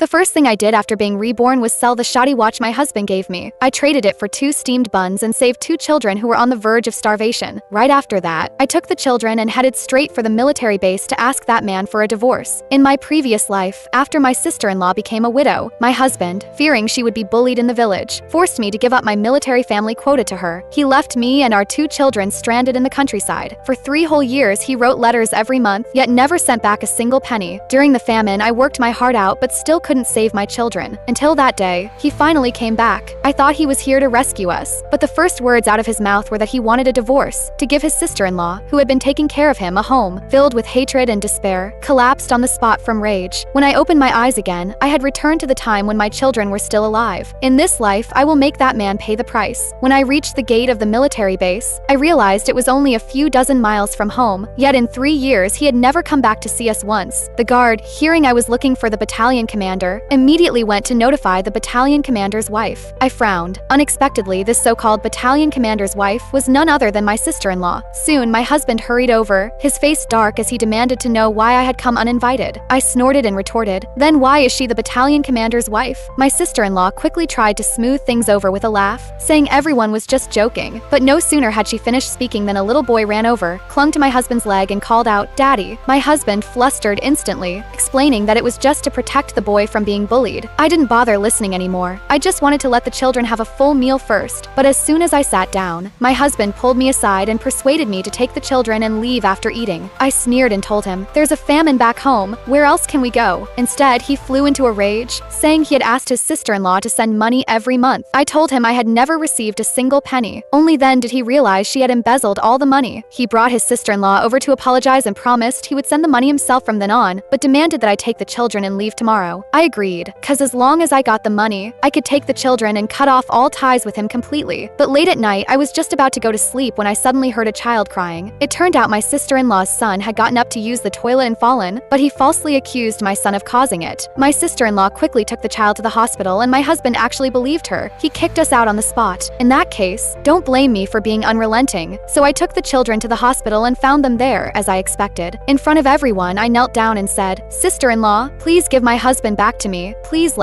The first thing I did after being reborn was sell the shoddy watch my husband gave me. I traded it for 2 steamed buns and saved 2 children who were on the verge of starvation. Right after that, I took the children and headed straight for the military base to ask that man for a divorce. In my previous life, after my sister-in-law became a widow, my husband, fearing she would be bullied in the village, forced me to give up my military family quota to her. He left me and our 2 children stranded in the countryside. For 3 whole years, he wrote letters every month, yet never sent back a single penny. During the famine, I worked my heart out but still couldn't save my children. Until that day, he finally came back. I thought he was here to rescue us, but the first words out of his mouth were that he wanted a divorce, to give his sister-in-law, who had been taking care of him, a home. Filled with hatred and despair, collapsed on the spot from rage. When I opened my eyes again, I had returned to the time when my children were still alive. In this life, I will make that man pay the price. When I reached the gate of the military base, I realized it was only a few dozen miles from home, yet in 3 years he had never come back to see us once. The guard, hearing I was looking for the battalion commander, immediately went to notify the battalion commander's wife. I frowned. Unexpectedly, this so-called battalion commander's wife was none other than my sister-in-law. Soon, my husband hurried over, his face dark as he demanded to know why I had come uninvited. I snorted and retorted, "Then why is she the battalion commander's wife?" My sister-in-law quickly tried to smooth things over with a laugh, saying everyone was just joking. But no sooner had she finished speaking than a little boy ran over, clung to my husband's leg and called out, "Daddy." My husband flustered instantly, explaining that it was just to protect the boy from being bullied. I didn't bother listening anymore. I just wanted to let the children have a full meal first. But as soon as I sat down, my husband pulled me aside and persuaded me to take the children and leave after eating. I sneered and told him, "There's a famine back home. Where else can we go?" Instead, he flew into a rage, saying he had asked his sister-in-law to send money every month. I told him I had never received a single penny. Only then did he realize she had embezzled all the money. He brought his sister-in-law over to apologize and promised he would send the money himself from then on, but demanded that I take the children and leave tomorrow. I agreed, cause as long as I got the money, I could take the children and cut off all ties with him completely. But late at night, I was just about to go to sleep when I suddenly heard a child crying. It turned out my sister-in-law's son had gotten up to use the toilet and fallen, but he falsely accused my son of causing it. My sister-in-law quickly took the child to the hospital and my husband actually believed her. He kicked us out on the spot. In that case, don't blame me for being unrelenting. So I took the children to the hospital and found them there, as I expected. In front of everyone, I knelt down and said, "Sister-in-law, please give my husband back to me. Please let